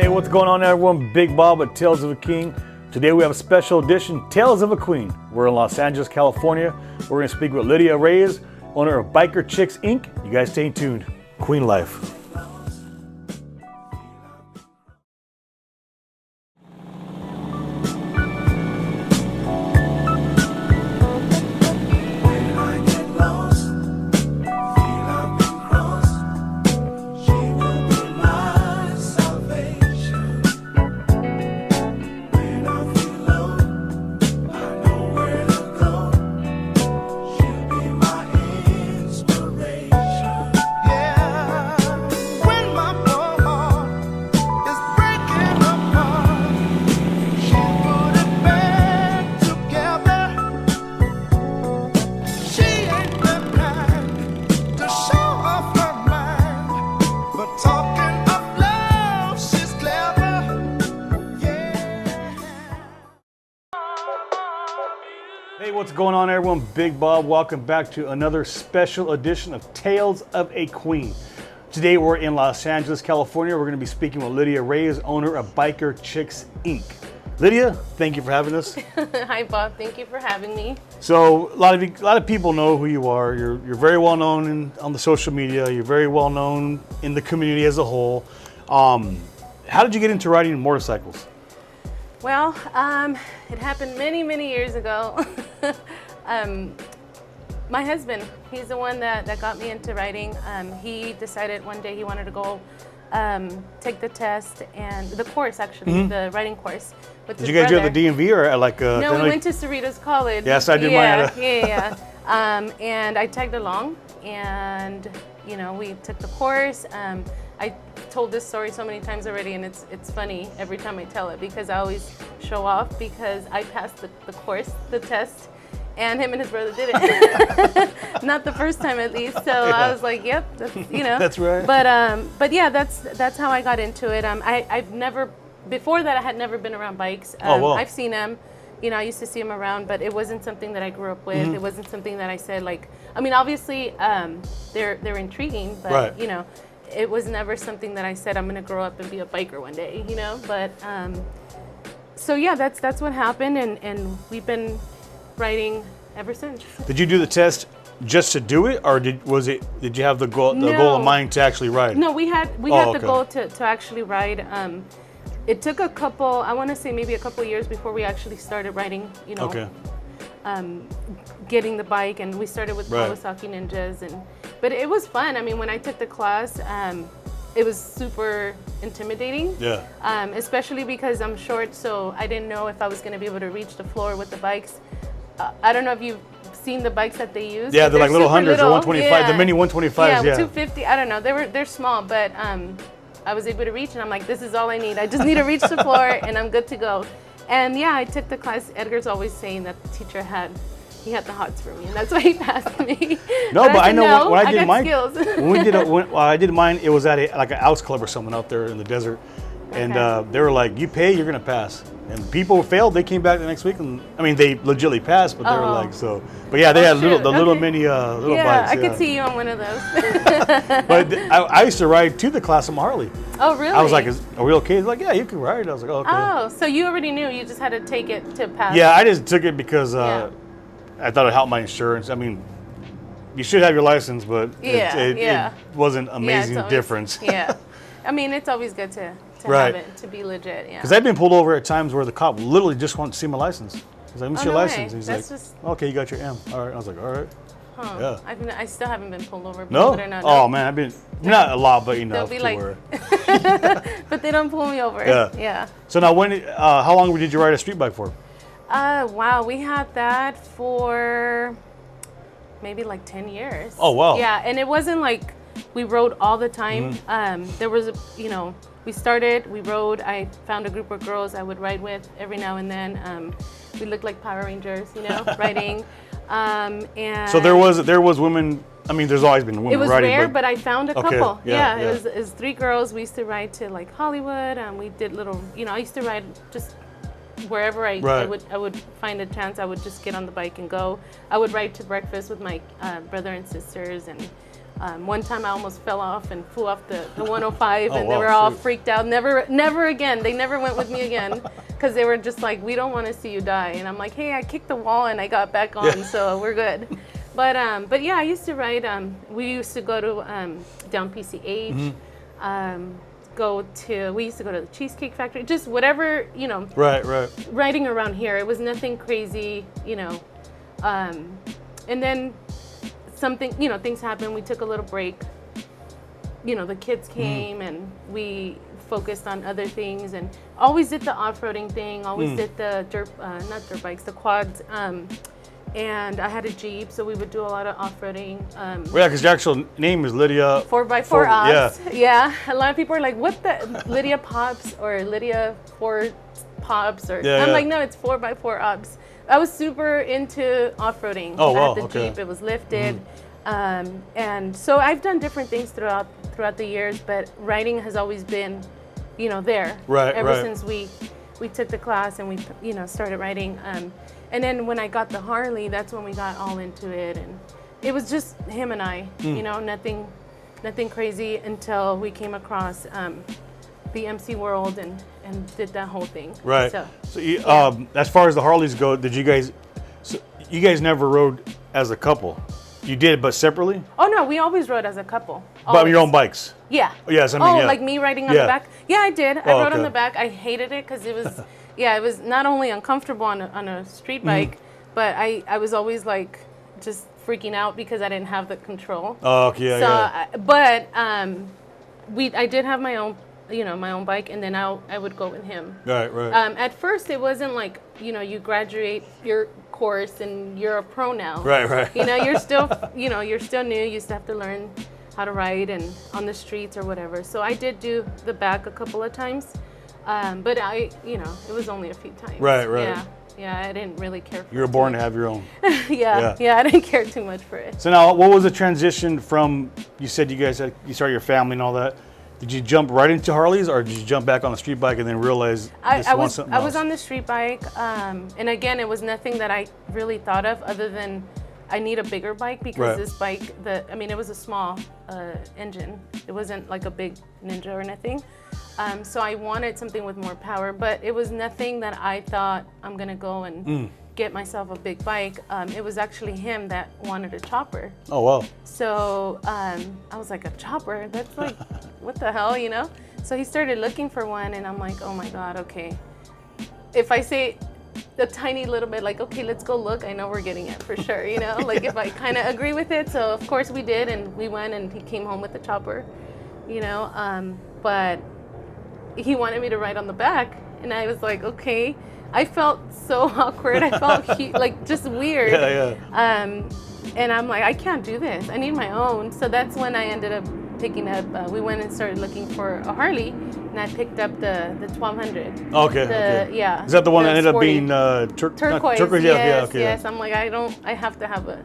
Hey, what's going on everyone? Big Bob at Tales of a King. Today we have a special edition, Tales of a Queen. We're in Los Angeles, California. We're going to speak with Lydia Reyes, owner of Biker Chicks Inc. You guys stay tuned. Queen life. Hey, what's going on everyone? Big Bob, welcome back to another special edition of Tales of a Queen. Today we're in Los Angeles, California. We're going to be speaking with Lydia Reyes, owner of Biker Chicks Inc. Lydia, thank you for having us. Hi Bob, thank you for having me. So a lot of people know who you are. You're very well known on the social media. You're very well known in the community as a whole. How did you get into riding motorcycles? Well, it happened many years ago. My husband, he's the one that got me into riding. He decided one day he wanted to go take the test and the course, actually, the riding course. With Did you guys do it at the DMV or at like No, we went to Cerritos College. Yes, I did mine. Yeah. And I tagged along, and you know, we took the course. I told this story so many times already, and it's funny every time I tell it because I always show off because I passed the course, the test, and him and his brother did it. Not the first time, at least. So yeah. I was like, "Yep, that's, you know." That's right. But yeah, that's how I got into it. I've never before that I had never been around bikes. Oh, wow. I've seen them. You know, I used to see them around, but it wasn't something that I grew up with. It wasn't something that I said like. I mean, obviously, they're intriguing, but right. You know. It was never something that I said I'm gonna grow up and be a biker one day, you know. But so yeah, that's what happened, and we've been riding ever since. Did you do the test just to do it, or did you have the goal in mind to actually ride? No, we had the goal to actually ride. It took a couple, I want to say maybe a couple years before we actually started riding. You know. Okay. Getting the bike, and we started with right. Kawasaki Ninjas, but it was fun. I mean, when I took the class, it was super intimidating. Yeah. Especially because I'm short, so I didn't know if I was going to be able to reach the floor with the bikes. I don't know if you've seen the bikes that they use. Yeah, they're like little hundreds or 125, yeah. the mini 125s. Yeah, yeah. 250. I don't know. They're small, but I was able to reach, and I'm like, this is all I need. I just need to reach the floor, and I'm good to go. And yeah, I took the class. Edgar's always saying that the teacher had the hots for me, and that's why he passed me. No, but I know when I did mine. Skills. when I did mine, it was at like an Outs Club or something out there in the desert, and they were like, "You pay, you're gonna pass." And people failed. They came back the next week, and I mean, they legitimately passed, but they were like, so. But yeah, they had the little mini little bikes. I could see you on one of those. But I used to ride to the class on my Harley. Oh, really? I was like, "Are we okay?" He's like, "Yeah, you can ride." I was like, "Oh, okay." Oh, so you already knew. You just had to take it to pass. Yeah, I just took it because I thought it helped my insurance. I mean, you should have your license, but it wasn't amazing difference. Yeah, I mean, it's always good to right. have it, to be legit. Yeah. Because I've been pulled over at times where the cop literally just wanted to see my license. He's like, "Let me see your license." Way. He's That's like, just... "Okay, you got your M." All right. I was like, "All right." Huh. Yeah. I still haven't been pulled over. No? No. Oh man, I've been not a lot, but enough be to like, where. But they don't pull me over. Yeah. So now, how long did you ride a street bike for? Wow, we had that for maybe like 10 years. Oh wow. Yeah, and it wasn't like we rode all the time. There was we rode. I found a group of girls I would ride with every now and then. We looked like Power Rangers, you know, riding. And so there was women. I mean, there's always been women riding. It was rare, but I found a couple. Yeah. It was 3 girls. We used to ride to like Hollywood, and we did little. You know, I used to ride just wherever I would find a chance. I would just get on the bike and go. I would ride to breakfast with my brother and sisters, and One time I almost fell off and flew off the 105, and they wow, were all shoot. freaked out. Never again. They never went with me again because they were just like, we don't want to see you die. And I'm like, hey, I kicked the wall and I got back on, so we're good. But yeah, I used to ride. We used to go to down PCH. We used to go to the Cheesecake Factory. Just whatever, Right. riding around here. It was nothing crazy, and then something, things happened. We took a little break. The kids came and we focused on other things, and always did the off-roading thing. Always did the not dirt bikes, the quads. And I had a Jeep, so we would do a lot of off-roading. Yeah, because your actual name is Lydia. 4x4 Ops. Yeah. A lot of people are like, what the Lydia Pops or Lydia 4 Pops? Or Yeah, I'm yeah. like, no, it's 4x4 Ops. I was super into off-roading. Oh, I wow, had the okay. Jeep, it was lifted. And so I've done different things throughout the years, but riding has always been, there. Right, Ever right. since we took the class and we, started riding. And then when I got the Harley, that's when we got all into it, and it was just him and I, nothing crazy until we came across the MC World and did that whole thing. Right. So you, as far as the Harleys go, you guys never rode as a couple? You did, but separately? oh no, we always rode as a couple. But on your Always. own bikes? Yeah. Yes, I mean, yeah. like me riding on Yeah. the back? Yeah, I did. I Oh, rode on okay. the back. I hated it because it was, it was not only uncomfortable on a street bike, but I was always like just freaking out because I didn't have the control. Oh, okay, yeah. But I did have my own, my own bike, and then I would go with him. Right. At first, it wasn't like, you graduate your course and you're a pro now. Right. You're still, you're still new. You still have to learn how to ride and on the streets or whatever. So I did do the back a couple of times, but it was only a few times. Right. Yeah, I didn't really care for it. You were born to have your own. Yeah, I didn't care too much for it. So now, what was the transition from, you said you started your family and all that. Did you jump right into Harleys, or did you jump back on the street bike and then realize I want something else? was on the street bike, and again, it was nothing that I really thought of other than I need a bigger bike because Right. this bike, it was a small engine. It wasn't like a big Ninja or anything. So I wanted something with more power, but it was nothing that I thought I'm gonna go and get myself a big bike. It was actually him that wanted a chopper. Oh, wow. So I was like, a chopper? That's like, what the hell, So he started looking for one, and I'm like, oh my God, okay. If I say a tiny little bit, like, okay, let's go look, I know we're getting it for sure, Like if I kind of agree with it. So of course we did, and we went, and he came home with the chopper, but he wanted me to ride on the back, and I was like, okay. I felt so awkward. I felt like just weird. Yeah. And I'm like, I can't do this. I need my own. So that's when I ended up picking up. We went and started looking for a Harley, and I picked up the 1200. Okay. Yeah. Is that the one that ended up sporty being turquoise? turquoise? Yes, Okay. yes. I'm like, I have to have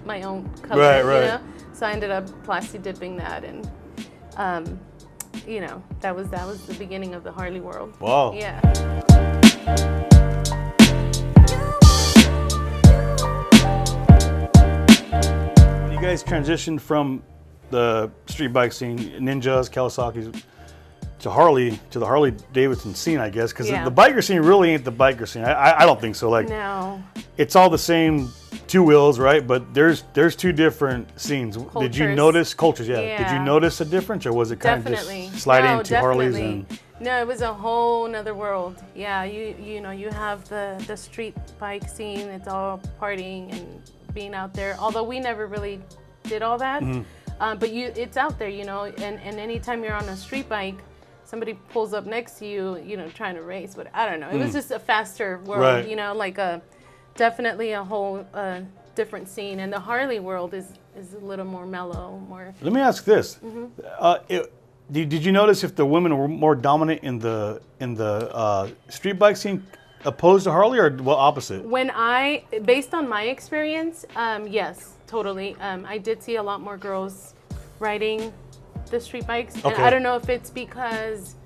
my own color. Right. So I ended up plasti dipping that, and that was the beginning of the Harley world. Wow. Yeah. You guys transitioned from the street bike scene, Ninjas, Kawasaki's, to the Harley Davidson scene, I guess, because Yeah. the biker scene really ain't the biker scene. I don't think so. Like, No. it's all the same two wheels, right? But there's two different scenes. Did you Cultures. notice cultures? Yeah. Did you Yeah. notice a difference, or was it kind Definitely. of just sliding No, to Harleys? definitely. No, it was a whole nother world. Yeah, you have the street bike scene. It's all partying and being out there. Although we never really did all that, but it's out there, And anytime you're on a street bike, somebody pulls up next to you, trying to race. But I don't know. It was just a faster world, Right. like definitely a whole different scene. And the Harley world is a little more mellow, more. Let me ask this: Mm-hmm. Did you notice if the women were more dominant in the street bike scene opposed to Harley, or opposite? Based on my experience, yes, totally. I did see a lot more girls riding the street bikes, and Okay. I don't know if it's because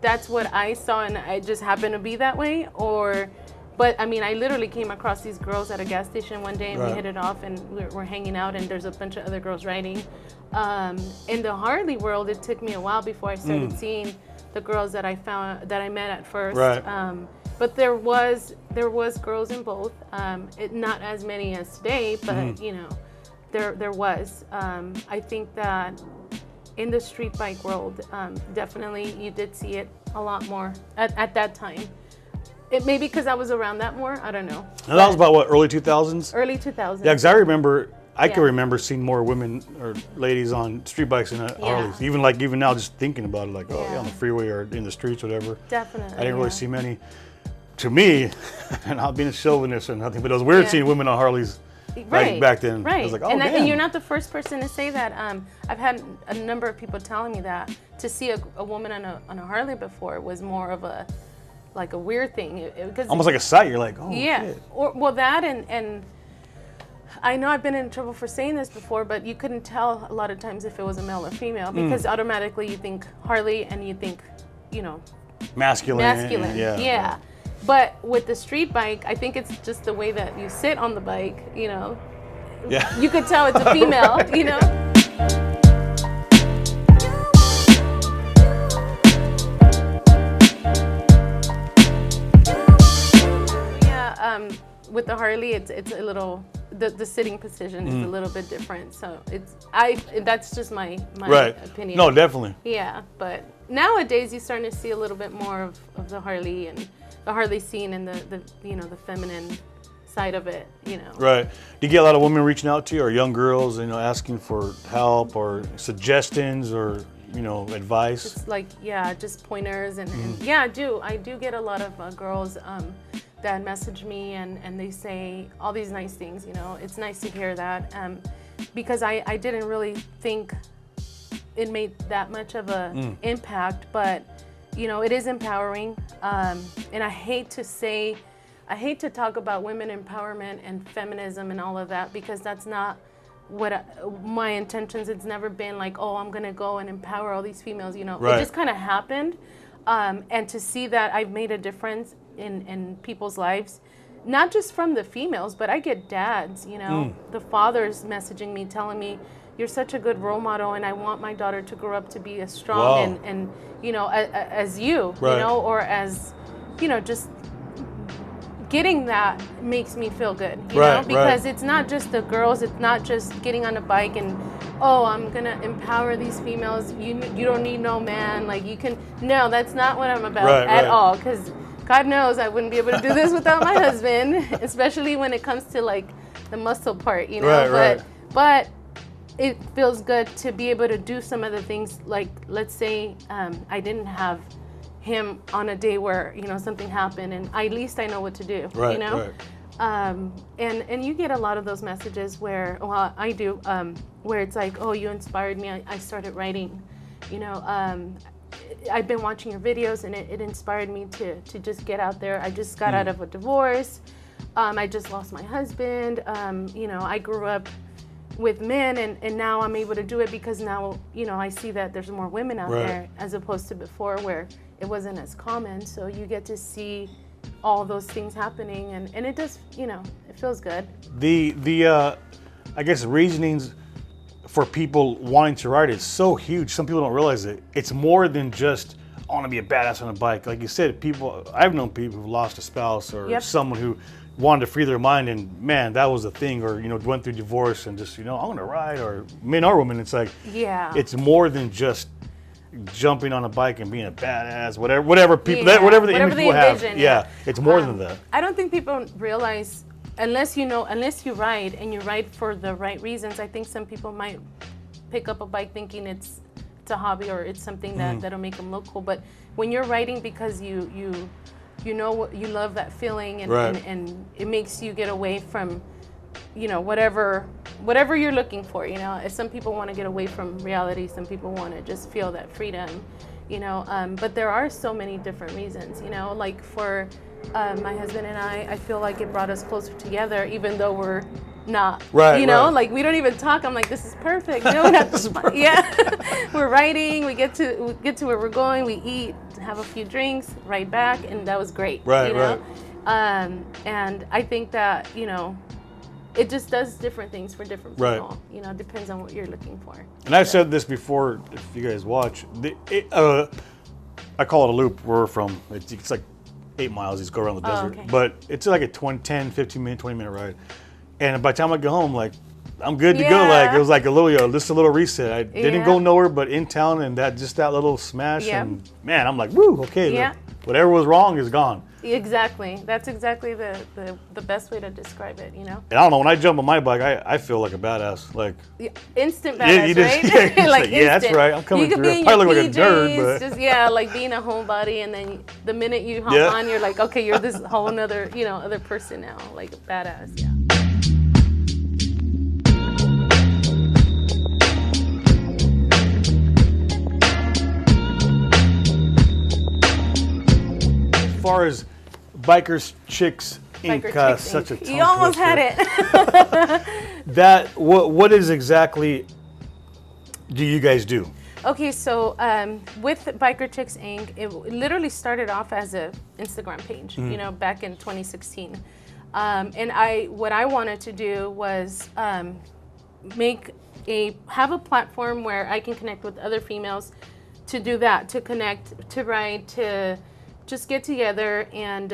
that's what I saw and I just happened to be that way, or But I mean, I literally came across these girls at a gas station one day, and we Right. hit it off, and we're hanging out, and there's a bunch of other girls riding. In the Harley world, it took me a while before I started seeing the girls that I met at first. Right. But there was girls in both. Not as many as today, but you know, there was. I think that in the street bike world, definitely you did see it a lot more at that time. It may be because I was around that more. I don't know. And that was about what, early 2000s? Early 2000s. Yeah, because I remember, I can Yeah. remember seeing more women or ladies on street bikes than Harleys. Even now, just thinking about it, like, oh, yeah, on the freeway or in the streets, whatever. Definitely. I didn't really see many. To me, and not being a chauvinist or nothing, but it was weird Yeah. seeing women on Harleys Right. back then. Right. I was like, oh, and, damn. and you're not the first person to say that. I've had a number of people telling me that to see a woman on a Harley before was more of a weird thing. Because Almost like a sight. You're like, oh, yeah. shit. Or well, that and I know I've been in trouble for saying this before, but you couldn't tell a lot of times if it was a male or female because automatically you think Harley and you think, you know, masculine. Yeah. But with the street bike, I think it's just the way that you sit on the bike, you know. Yeah. You could tell it's a female, you know. Yeah, with the Harley, it's a little the sitting position is a little bit different. So that's just my Right. opinion. No, definitely. Yeah, but nowadays you're starting to see a little bit more of the Harley and the Harley scene and the you know, the feminine side of it, you know. Right. Do you get a lot of women reaching out to you, or young girls, you know, asking for help or suggestions or, you know, advice? It's like, yeah, just pointers and yeah, I do get a lot of girls that message me and they say all these nice things, you know. It's nice to hear that because I didn't really think it made that much of a impact, but you know, it is empowering, and I hate to talk about women empowerment and feminism and all of that because that's not what my intentions. It's never been like, oh, I'm gonna go and empower all these females, you know. Right. It just kind of happened, and to see that I've made a difference in people's lives, not just from the females, but I get dads, you know, the fathers messaging me, telling me, you're such a good role model, and I want my daughter to grow up to be as strong and you know, as you, Right. you know, or as, you know, just getting that makes me feel good, you Right, know, because right. it's not just the girls, it's not just getting on a bike and, oh, I'm gonna empower these females. You don't need no man, like you can. No, that's not what I'm about Right, at right. all, because God knows I wouldn't be able to do this without my husband, especially when it comes to like the muscle part, you know. Right, But it feels good to be able to do some of the things, like let's say I didn't have him on a day where, you know, something happened, and at least I know what to do, Right, you know. right. And you get a lot of those messages where, well, I do, where it's like, oh, you inspired me. I started writing, you know. I've been watching your videos, and it inspired me to just get out there. I just got out of a divorce. I just lost my husband. You know, I grew up with men, and now I'm able to do it because now, you know, I see that there's more women out Right. there as opposed to before where it wasn't as common. So you get to see all those things happening, and it does, you know, it feels good. The I guess reasonings for people wanting to ride is so huge. Some people don't realize it. It's more than just, I want to be a badass on a bike. Like you said, I've known people who've lost a spouse or Yep. someone who wanted to free their mind, and man, that was a thing, or, you know, went through divorce and just, you know, I want to ride, or men or women. It's like, Yeah. it's more than just jumping on a bike and being a badass, whatever people, Yeah, whatever the whatever image they people have. envision, Yeah, yeah. it's more than that. I don't think people realize, unless you ride and you ride for the right reasons. I think some people might pick up a bike thinking it's a hobby or it's something that'll make them look cool. But when you're riding because you know what, you love that feeling, and, Right. and it makes you get away from, you know, whatever you're looking for, you know. If some people want to get away from reality, some people want to just feel that freedom, you know. But there are so many different reasons, you know. Like for my husband and I feel like it brought us closer together, even though we're not, Right, you know, right. like we don't even talk. I'm like, this is perfect. No, not this. Yeah, we're riding. We get to where we're going. We eat, have a few drinks, ride back, and that was great. Right, you know? right. And I think that, you know, it just does different things for different Right. people. You know, it depends on what you're looking for. And I've said this before, if you guys watch. I call it a loop. Where we're from. It's like 8 miles. You just go around the desert. okay. But it's like a 10, 15 minute, 20 minute ride. And by the time I get home, like, I'm good to go. Yeah. Like, it was like a little, just a little reset. I didn't Yeah. go nowhere but in town, and that little smash. Yep. And man, I'm like, woo, okay. Yeah. Whatever was wrong is gone. Exactly. That's exactly the best way to describe it, you know? And I don't know, when I jump on my bike, I feel like a badass. Like, Yeah, instant Yeah, badass, you just- right? yeah, you're like, yeah, that's instant. right, I'm coming You could through. be in I your probably look like a nerd, PJs, but- just, yeah, like being a homebody, and then the minute you hop Yeah. on, you're like, okay, you're this whole nother, you know, other person now, like a badass, yeah. as far as Bikers Chicks Inc. Biker Chicks such a Inc. tongue You almost twister. had it. That what is exactly do you guys do? Okay, so with Biker Chicks Inc., it literally started off as a Instagram page, you know, back in 2016. And what I wanted to do was have a platform where I can connect with other females to do that, to connect, to write, to just get together and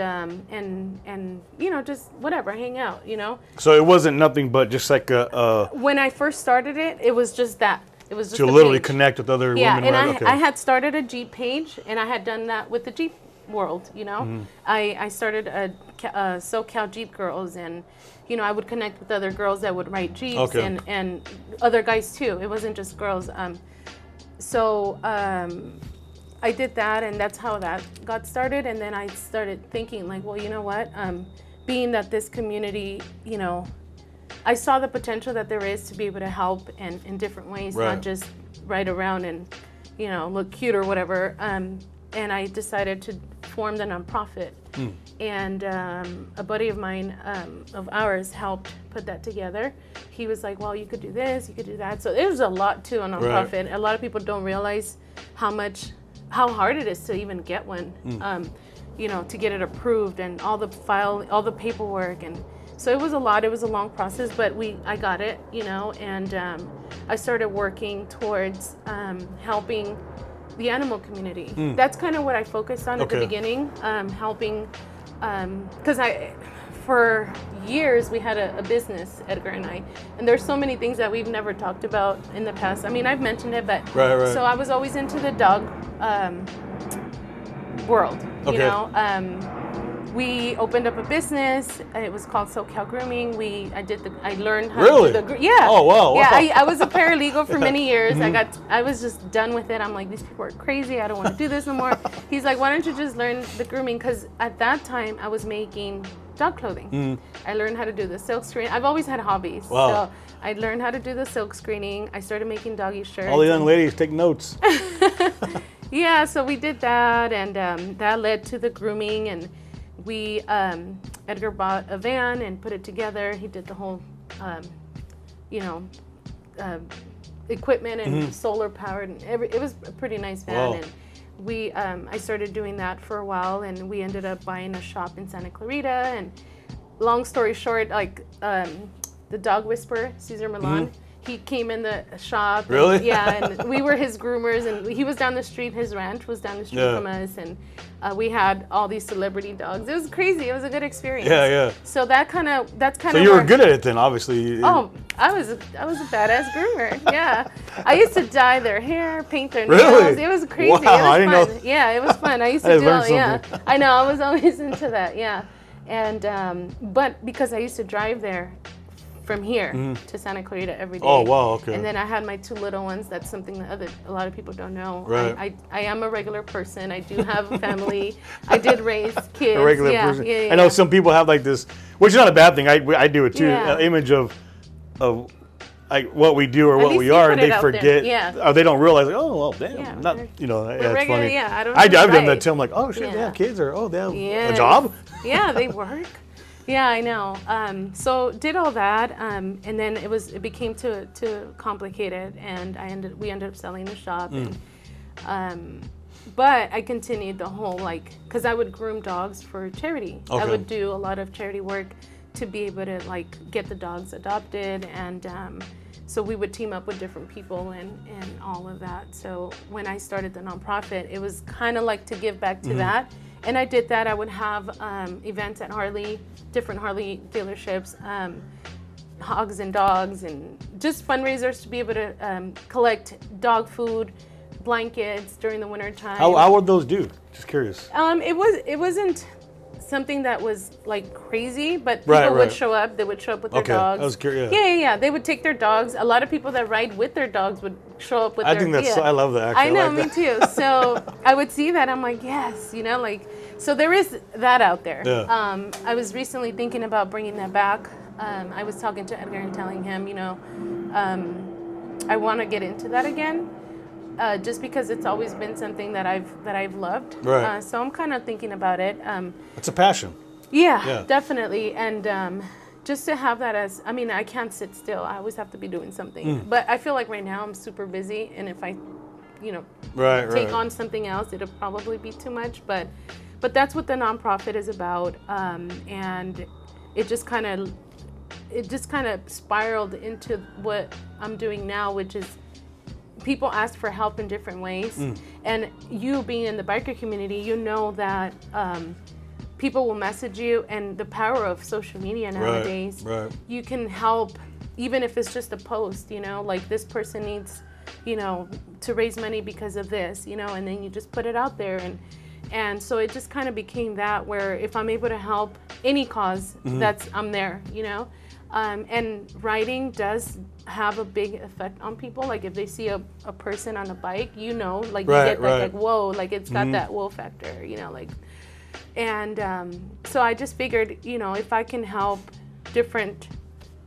you know, just whatever, hang out, you know. So it wasn't nothing but just like a When I first started it, it was just that. It was just to a literally page. connect with other Yeah, women. and Right? I had started a Jeep page, and I had done that with the Jeep world, you know. I started a SoCal Jeep Girls, and, you know, I would connect with other girls that would write Jeeps, Okay. and other guys too. It wasn't just girls. I did that, and that's how that got started. And then I started thinking, like, well, you know what? Being that this community, you know, I saw the potential that there is to be able to help in different ways, Right. not just ride around and, you know, look cute or whatever. And I decided to form the nonprofit. And a buddy of mine, of ours, helped put that together. He was like, well, you could do this, you could do that. So there's a lot to a nonprofit. A lot of people don't realize how hard it is to even get one, you know, to get it approved and all the paperwork. And so it was a lot. It was a long process, but I got it, you know, and I started working towards helping the animal community. That's kind of what I focused on at the Okay. beginning, helping, because for years we had a business, Edgar and I, and there's so many things that we've never talked about in the past. I mean, I've mentioned it, but Right. so I was always into the dog world, Okay. you know. We opened up a business. It was called SoCal Grooming. I learned how Really? to do the yeah. Oh, wow, Yeah, wow. I was a paralegal for many years. I was just done with it. I'm like, these people are crazy. I don't want to do this no more. He's like, why don't you just learn the grooming? Because at that time I was making dog clothing. I learned how to do the silk screen. I've always had hobbies. Wow. So I learned how to do the silk screening. I started making doggy shirts. All the young ladies take notes. Yeah, so we did that, and that led to the grooming, and we Edgar bought a van and put it together. He did the whole you know, equipment and solar powered, and it was a pretty nice van. Wow. And we I started doing that for a while, and we ended up buying a shop in Santa Clarita. And long story short, like the dog whisperer, Cesar Milan, he came in the shop. and- Really? yeah, and we were his groomers, and he was down the street. His ranch was down the street Yeah. from us, and we had all these celebrity dogs. It was crazy. It was a good experience. Yeah. So that's kind of So you were good at it then, obviously. Oh, I was a badass groomer. Yeah, I used to dye their hair, paint their Really? nails. It was crazy. Wow, it was I didn't fun. know. Yeah, it was fun. I used I to just do all. learned Yeah, something. I know. I was always into that. Yeah, and but because I used to drive there from here to Santa Clarita every day. Oh, wow, okay. And then I had my two little ones. That's something that a lot of people don't know. Right. I am a regular person. I do have a family. I did raise kids. A regular yeah, person. Yeah, I know yeah. some people have like this, which is not a bad thing. I do it too. Yeah. Image of like what we do or what least we you are, put and it they out there. forget. Yeah. Or they don't realize. Like, oh well, damn. Yeah, Not we're- yeah, it's regular, funny. yeah, I don't I've know, done that right. too. I'm like, oh shit, they Yeah. have kids, or oh they have a Yes. job. Yeah, they work. Yeah, I know. So did all that, and then it became too complicated, and we ended up selling the shop. And, But I continued the whole, like, because I would groom dogs for charity. I would do a lot of charity work to be able to, like, get the dogs adopted. And so we would team up with different people and all of that. So when I started the nonprofit, it was kind of like to give back to that. And I did that. I would have events at Harley, different Harley dealerships, hogs and dogs, and just fundraisers to be able to collect dog food, blankets during the winter time. How would those do? Just curious. It wasn't something that was like crazy, but people would show up. They would show up with their dogs. I was curious. Yeah. They would take their dogs. A lot of people that ride with their dogs would show up with I think that's. I love that. Actually. I know, like me too. So I would see that. I'm like, yes, like. So there is that out there. Yeah. I was recently thinking about bringing that back. I was talking to Edgar and telling him, I want to get into that again. Just because it's always been something that I've loved. Right. So I'm kind of thinking about it. It's a passion. Yeah, definitely. And just to have that as, I can't sit still. I always have to be doing something. But I feel like right now I'm super busy, and if I, take on something else, it'll probably be too much. But that's what the nonprofit is about. And it just kind of spiraled into what I'm doing now, which is people ask for help in different ways. And you being in the biker community, that people will message you, and the power of social media nowadays, you can help, even if it's just a post, like this person needs, to raise money because of this, and then you just put it out there. And so it just kind of became that, where if I'm able to help any cause, I'm there, and riding does have a big effect on people. Like if they see a person on a bike, you get that like, whoa, like it's got that whoa factor, and so I just figured, if I can help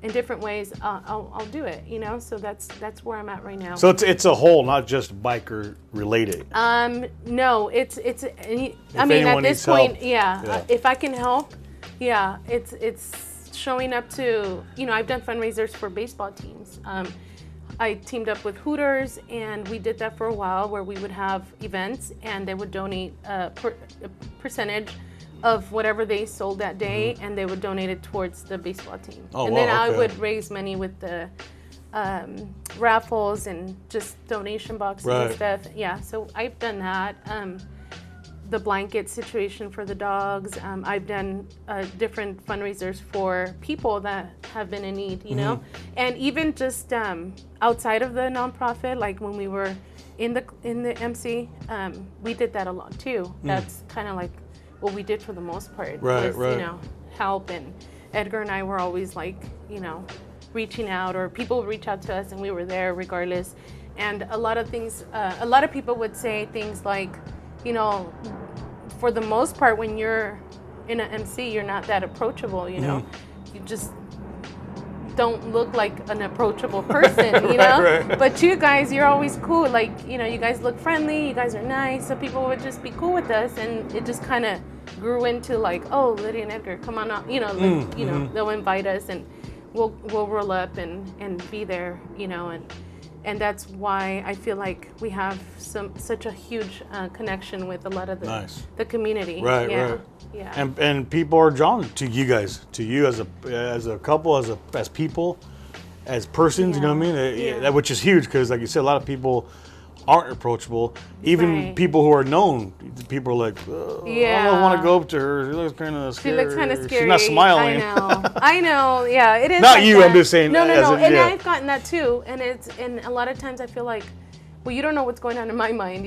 in different ways, I'll do it, so that's where I'm at right now. So it's a whole, not just biker related. No, it's at this point, if I can help, it's showing up to, I've done fundraisers for baseball teams. I teamed up with Hooters, and we did that for a while, where we would have events and they would donate a percentage of whatever they sold that day, and they would donate it towards the baseball team. I would raise money with the raffles and just donation boxes and stuff. Yeah, so I've done that. The blanket situation for the dogs. I've done different fundraisers for people that have been in need, and even just outside of the nonprofit, like when we were in the MC, we did that a lot too. That's kind of like what we did for the most part. Help. And Edgar and I were always like, reaching out, or people would reach out to us, and we were there regardless. And a lot of things, a lot of people would say things like, for the most part, when you're in an MC, you're not that approachable, you just don't look like an approachable person, But you guys, you're always cool. Like, you guys look friendly, you guys are nice, so people would just be cool with us, and it just kind of grew into like, oh, Lydia and Edgar, come on out, they'll invite us, and we'll roll up and be there, and that's why I feel like we have such a huge connection with a lot of the community. Right. And people are drawn to you guys, to you as a couple, as people, as persons. You know what I mean? Which is huge, because, like you said, a lot of people aren't approachable. Even people who are known, people are like, I don't want to go up to her. She looks kind of scary. She looks kind of scary. She's not smiling. I know. Yeah, it is. Not like you. that. I'm just saying. No. And I've gotten that too. And a lot of times I feel like, well, you don't know what's going on in my mind.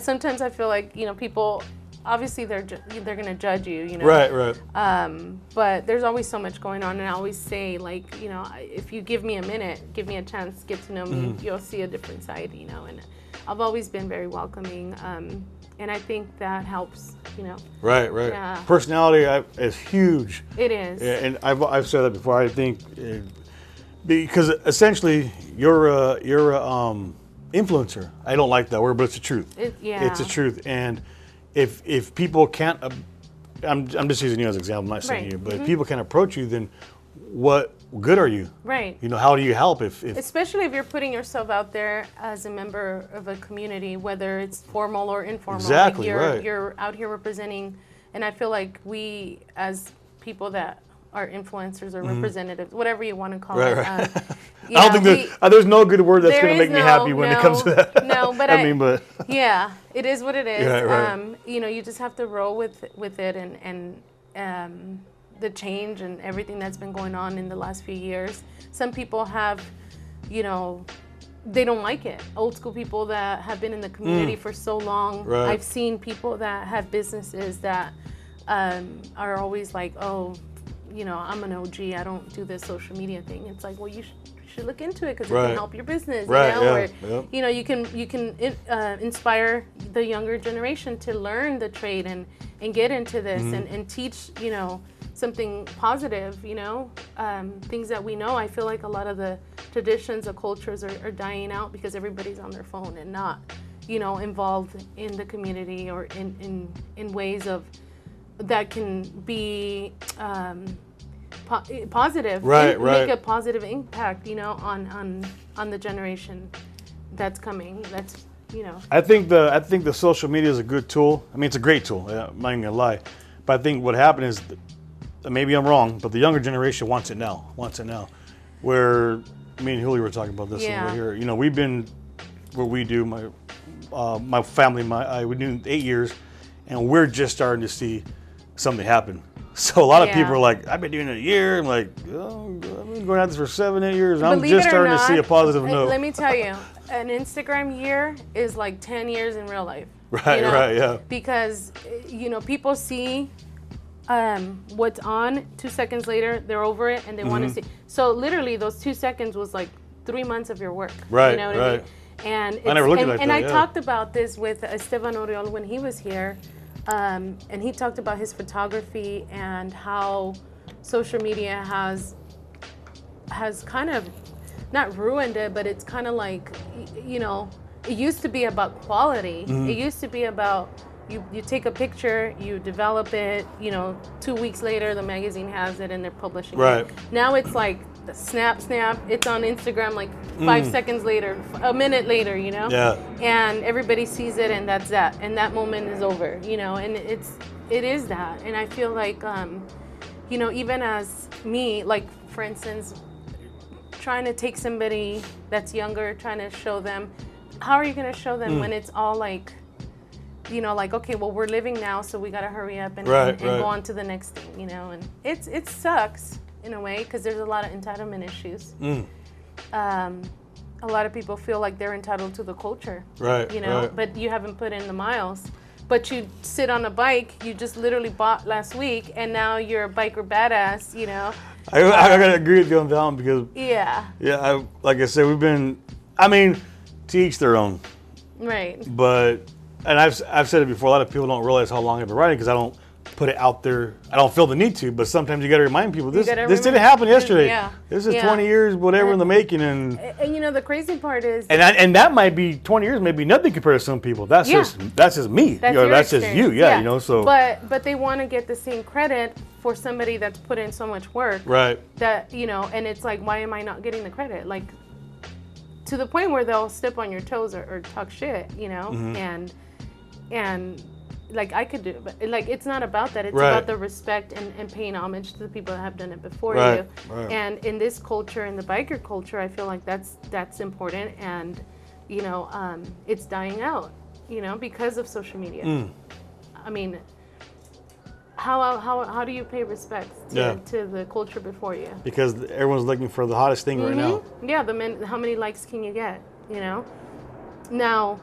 Sometimes I feel like, people, obviously they're going to judge you, Right. But there's always so much going on, and I always say, like, if you give me a minute, give me a chance, get to know me, you'll see a different side, and I've always been very welcoming, and I think that helps, Right. Yeah. Personality is huge. It is. And I've said that before. I think because essentially you're a influencer. I don't like that word, but it's the truth. It's the truth. And if people can't, I'm just using you as an example. I'm not saying you, but if people can't approach you, then what good are you? Right. You know, how do you help if Especially if you're putting yourself out there as a member of a community, whether it's formal or informal. Exactly, Like right. you're out here representing, and I feel like we, as people that are influencers or representatives, whatever you want to call Right, it. right. Yeah, I don't think there's no good word that's there going to is make me happy when it comes to that. No, but I mean, but yeah, it is what it is. Right, right. You know, you just have to roll with it and the change and everything that's been going on in the last few years. Some people have, you know, they don't like it. Old school people that have been in the community for so long. Right. I've seen people that have businesses that are always like, oh, you know, I'm an OG. I don't do this social media thing. It's like, well, you should look into it because it Right. can help your business. Right, You know, yeah, or yeah. you know, you can inspire the younger generation to learn the trade and get into this and teach, you know, something positive. You know, things that we know. I feel like a lot of the traditions, the cultures are dying out because everybody's on their phone and not, you know, involved in the community or in ways of that can be positive, Right, right. make a positive impact, you know, on the generation that's coming. That's, you know. I think the social media is a good tool. I mean, it's a great tool. I'm not even gonna lie, but I think what happened is, maybe I'm wrong, but the younger generation wants it now. Where me and Julie were talking about this Yeah. over here. You know, we've been what we do. My family, we do 8 years, and we're just starting to see something happen. So a lot of Yeah. people are like, I've been doing it a year. I'm like, oh, I've been going at this for 7, 8 years. And I'm Believe just it or starting to see a not, positive note. Let me tell you, an Instagram year is like 10 years in real life. Right, you know? right, yeah. Because, you know, people see what's on, 2 seconds later, they're over it and they want to Mm-hmm. see. So literally those 2 seconds was like 3 months of your work. Right, You know what I right. mean? And I never looked at it like and that, I yeah. talked about this with Esteban Oriol when he was here. And he talked about his photography and how social media has kind of not ruined it, but it's kind of like, you know, it used to be about quality. Mm-hmm. It used to be about you take a picture, you develop it, you know, 2 weeks later the magazine has it and they're publishing Right. it. Now it's like the snap, it's on Instagram like 5 seconds later, a minute later, you know? Yeah. And everybody sees it and that's that. And that moment is over, you know, and it is that. And I feel like, you know, even as me, like for instance, trying to take somebody that's younger, trying to show them, how are you going to show them when it's all like, you know, like, okay, well, we're living now, so we got to hurry up and Right, right. go on to the next thing, you know, and it sucks in a way because there's a lot of entitlement issues. A lot of people feel like they're entitled to the culture, Right, you know, right. but you haven't put in the miles. But you sit on a bike you just literally bought last week, and now you're a biker badass, you know. I gotta agree with you on that one because, Yeah, like I said, I mean, to each their own. right. But, and I've said it before, a lot of people don't realize how long I've been writing because I don't put it out there. I don't feel the need to, but sometimes you got to remind people this didn't happen yesterday. Yeah. This is Yeah. 20 years, whatever in the making, and And you know the crazy part is, and that might be 20 years, maybe nothing compared to some people. That's Yeah. just me. that's You know, your that's just you. experience. Yeah, you know. So but they want to get the same credit for somebody that's put in so much work. right, That, you know, and it's like, why am I not getting the credit? Like, to the point where they'll step on your toes or talk shit, you know, Mm-hmm. and like I could do it, but like it's not about that. It's Right. about the respect and paying homage to the people that have done it before Right, you. right. And in this culture, in the biker culture, I feel like that's important, and you know, it's dying out, you know, because of social media. I mean, how do you pay respect to the culture before you? because everyone's looking for the hottest thing right now. Yeah, how many likes can you get, you know? Now,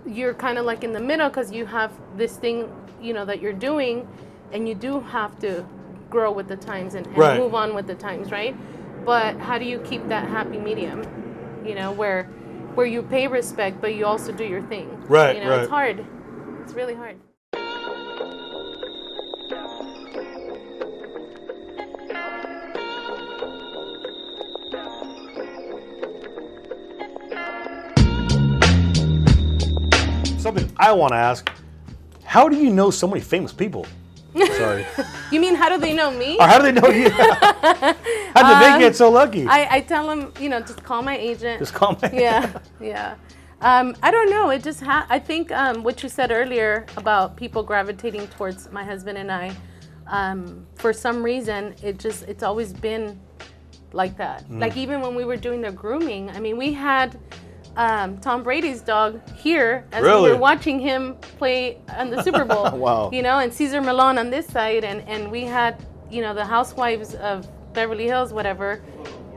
you're kind of like in the middle because you have this thing, you know, that you're doing, and you do have to grow with the times and Right. move on with the times, right? But how do you keep that happy medium, you know, where you pay respect, but you also do your thing? Right, You know, right. it's hard. It's really hard. Something I want to ask: how do you know so many famous people? Sorry. You mean how do they know me? Or how do they know you? How did they get so lucky? I tell them, just call my agent. Just call me. Yeah. I don't know. It just I think what you said earlier about people gravitating towards my husband and I, for some reason, it's always been like that. Like even when we were doing the grooming, I mean, we had Tom Brady's dog here as we were watching him play on the Super Bowl. Wow. And Cesar Millan on this side, and we had, the housewives of Beverly Hills, whatever,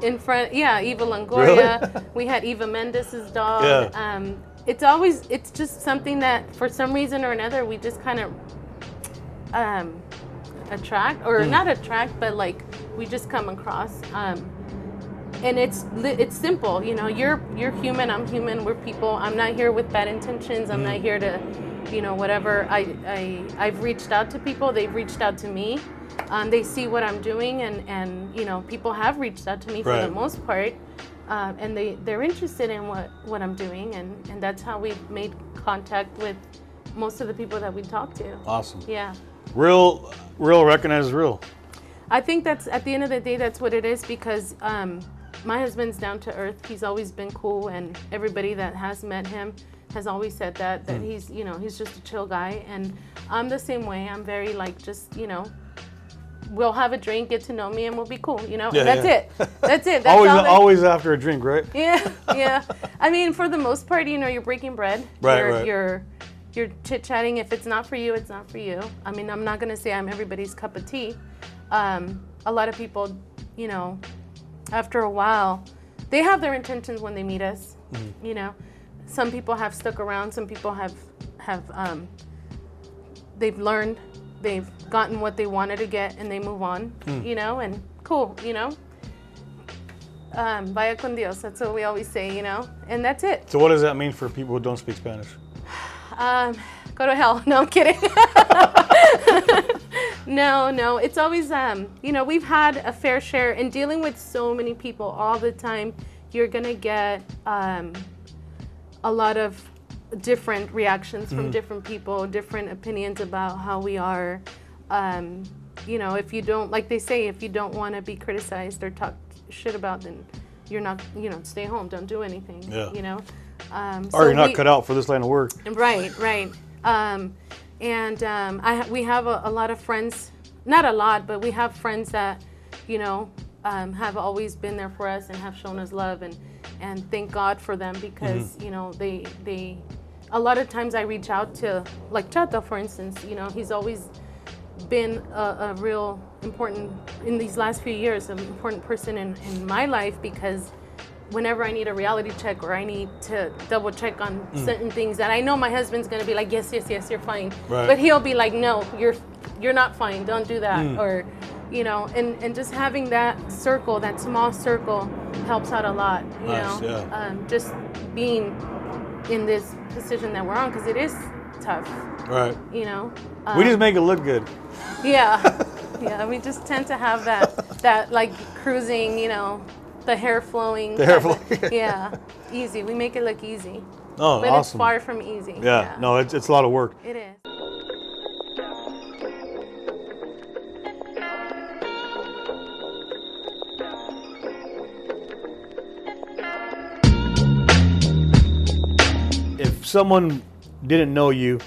in front. Yeah, Eva Longoria. Really? We had Eva Mendes' dog. Yeah. It's just something that for some reason or another we just kind of attract, or not attract, but like we just come across. And it's simple, you're human, I'm human, we're people. I'm not here with bad intentions. I'm not here to, whatever. I've reached out to people, they've reached out to me. They see what I'm doing, and people have reached out to me for the most part, and they're interested in what I'm doing, and that's how we've made contact with most of the people that we talk to. Awesome. Yeah. Real recognizes real. I think that's, at the end of the day, that's what it is, because my husband's down to earth. He's always been cool, and everybody that has met him has always said that he's, he's just a chill guy, and I'm the same way. I'm very just, we'll have a drink, get to know me, and we'll be cool, and that's it. That's it. That's always after a drink, right? Yeah. I mean, for the most part, you're breaking bread. Right. You're chit-chatting. If it's not for you, it's not for you. I mean, I'm not going to say I'm everybody's cup of tea. A lot of people, after a while, they have their intentions when they meet us. Some people have stuck around. Some people have they've learned, they've gotten what they wanted to get, and they move on. And cool. Vaya con Dios. That's what we always say. And that's it. So what does that mean for people who don't speak Spanish? Go to hell. No, I'm kidding. No. It's always, we've had a fair share in dealing with so many people all the time. You're going to get a lot of different reactions from different people, different opinions about how we are. If you don't, like they say, if you don't want to be criticized or talked shit about, then you're not, stay home, don't do anything. Yeah. So or you're not cut out for this line of work. Right. We have a lot of friends, not a lot, but we have friends that, have always been there for us and have shown us love, and thank God for them, because, they, a lot of times I reach out to, like Chato, for instance, he's always been a real important, in these last few years, an important person in my life, because whenever I need a reality check, or I need to double check on certain things that I know my husband's gonna be like, yes, you're fine. Right. But he'll be like, no, you're not fine, don't do that. Or, and just having that circle, that small circle, helps out a lot, Nice, yeah. Just being in this position that we're on, because it is tough. Right. We We just make it look good. Yeah, we just tend to have that like cruising, the hair flowing. The hair flowing. Yeah, easy. We make it look easy. Oh, but awesome. it's far from easy. Yeah. No, it's a lot of work. It is. If someone didn't know you,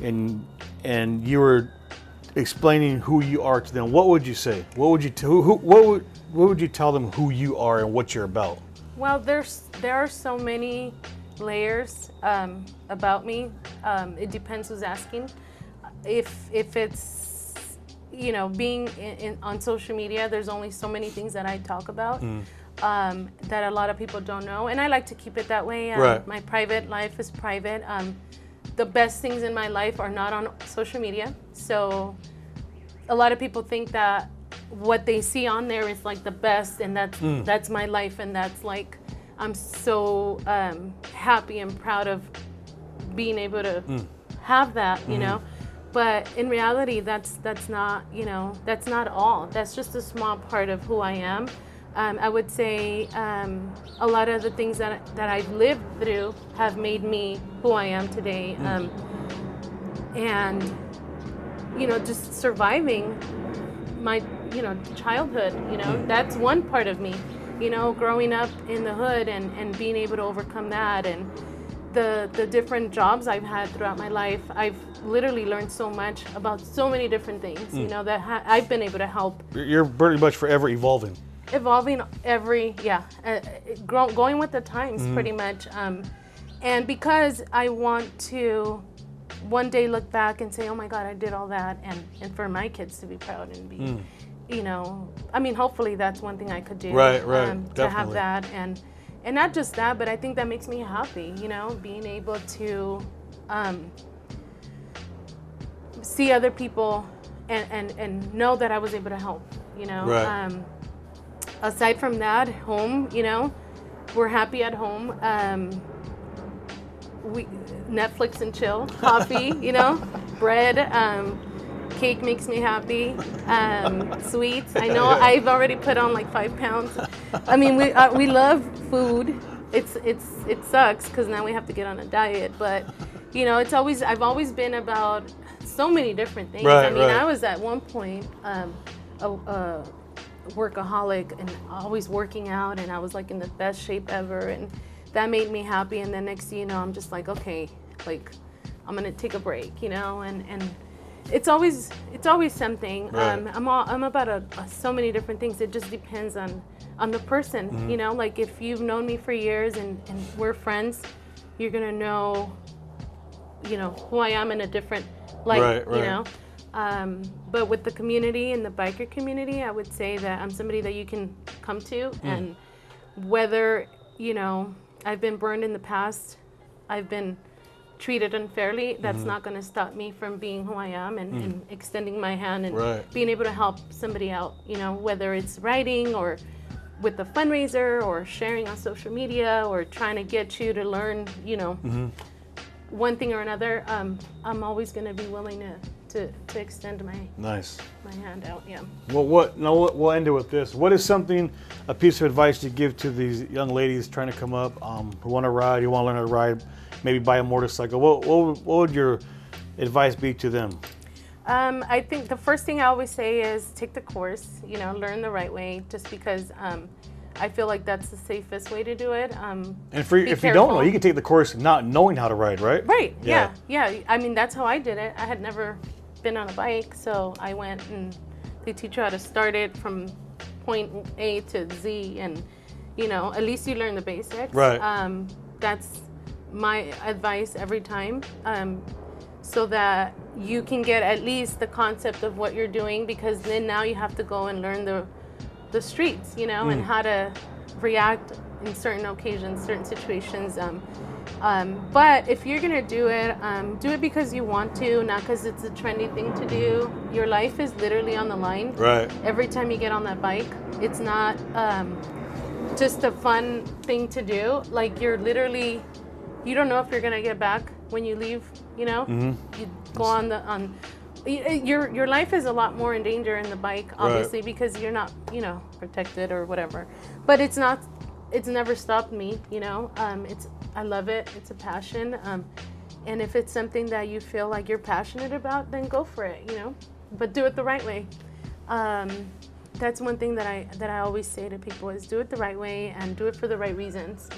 and you were explaining who you are to them, what would you say? What would you what would you tell them who you are and what you're about? Well, there are so many layers about me. It depends who's asking. If it's being on social media, there's only so many things that I talk about that a lot of people don't know, and I like to keep it that way. Right. My private life is private. The best things in my life are not on social media, so a lot of people think that what they see on there is like the best, and that's my life, and that's like, I'm so happy and proud of being able to have that, But in reality, that's not, that's not all. That's just a small part of who I am. I would say a lot of the things that I've lived through have made me who I am today. And just surviving my, childhood. That's one part of me. Growing up in the hood and being able to overcome that, and the different jobs I've had throughout my life, I've literally learned so much about so many different things, that I've been able to help. You're pretty much forever evolving. Evolving going with the times, pretty much. And because I want to one day look back and say, oh my God, I did all that, and for my kids to be proud and be, hopefully that's one thing I could do. Right, to have that, and not just that, but I think that makes me happy, being able to see other people and know that I was able to help, Right. Aside from that, home, we're happy at home. We Netflix and chill, coffee, bread, cake makes me happy, sweets. I know I've already put on like 5 pounds. I mean, we love food. It sucks because now we have to get on a diet, but I've always been about so many different things. Right, I mean, right. I was at one point a workaholic and always working out, and I was like in the best shape ever, and that made me happy. And then next thing you know, I'm just like, okay, like I'm gonna take a break, and it's always something. Right. I'm about so many different things. It just depends on the person, Mm-hmm. Like if you've known me for years and we're friends, you're gonna know, who I am in a different light, Right. But with the community and the biker community, I would say that I'm somebody that you can come to, and whether, I've been burned in the past, I've been treated unfairly, that's not going to stop me from being who I am and extending my hand and Right. being able to help somebody out, whether it's writing or with a fundraiser or sharing on social media or trying to get you to learn, one thing or another. I'm always going to be willing to extend my Nice. hand out. Yeah. Well, we'll end it with this. What is a piece of advice you give to these young ladies trying to come up, who want to ride, who want to learn how to ride, maybe buy a motorcycle? What would your advice be to them? I think the first thing I always say is take the course, learn the right way, just because I feel like that's the safest way to do it. And if you don't know, you can take the course not knowing how to ride, right? Right, yeah. I mean, that's how I did it. I had never been on a bike, so I went and they teach you how to start it from point A to Z, and at least you learn the basics. Right. That's my advice every time, so that you can get at least the concept of what you're doing, because then now you have to go and learn the streets, and how to react in certain occasions, certain situations. But if you're gonna do it because you want to, not because it's a trendy thing to do. Your life is literally on the line. Right. Every time you get on that bike, it's not just a fun thing to do. Like you don't know if you're gonna get back when you leave. You go your life is a lot more in danger in the bike, obviously, because you're not, protected or whatever. But it's never stopped me, I love it. It's a passion. And if it's something that you feel like you're passionate about, then go for it, but do it the right way. That's one thing that I always say to people is do it the right way and do it for the right reasons,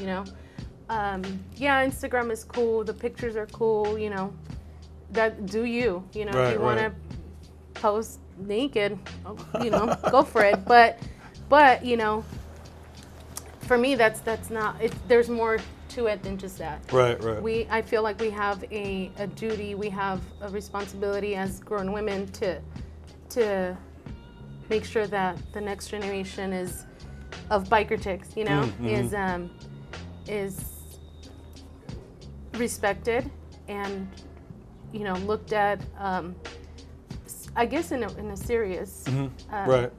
Instagram is cool. The pictures are cool, that do you, if you want to post naked, go for it. But for me, that's not it. There's more to it than just that. Right. I feel like we have a duty, we have a responsibility as grown women to make sure that the next generation of biker chicks, is respected and looked at, I guess in a serious, Right.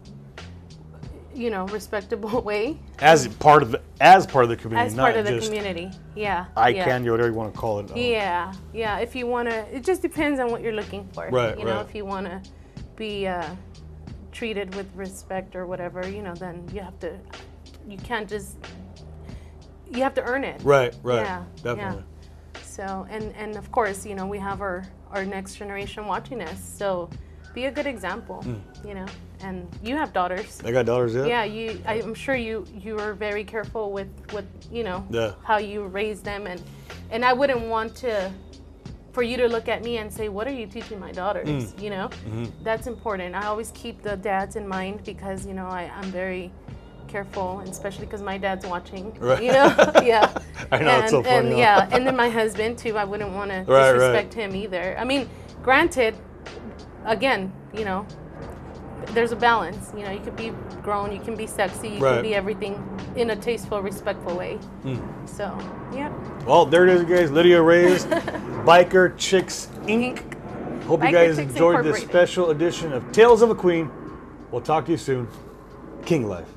Respectable way. As part of the community, As not part of the just community, yeah. eye candy or whatever you want to call it. Yeah. If you want to, it just depends on what you're looking for. Right. If you want to be treated with respect or whatever, then you have to earn it. Right. Yeah. Definitely. So, and of course, we have our next generation watching us. So be a good example, you know. And you have daughters. I got daughters, yeah. Yeah, I'm sure you are very careful with you know, Yeah. how you raise them, and I wouldn't want for you to look at me and say, what are you teaching my daughters? You know, that's important. I always keep the dads in mind because, you know, I'm very careful, and especially because my dad's watching, Right. you know. Yeah. I know, it's so funny, And huh? yeah, and then my husband too, I wouldn't want to Right, disrespect him either. I mean, granted, again, you know, there's a balance. You know, you could be grown, you can be sexy, you Right. can be everything in a tasteful, respectful way. So, yeah. Well, there it is, guys. Lydia Reyes, Biker Chicks Inc. Hope you Biker guys Chicks enjoyed this Incorporated. special edition of Tales of a Queen. We'll talk to you soon. King Life.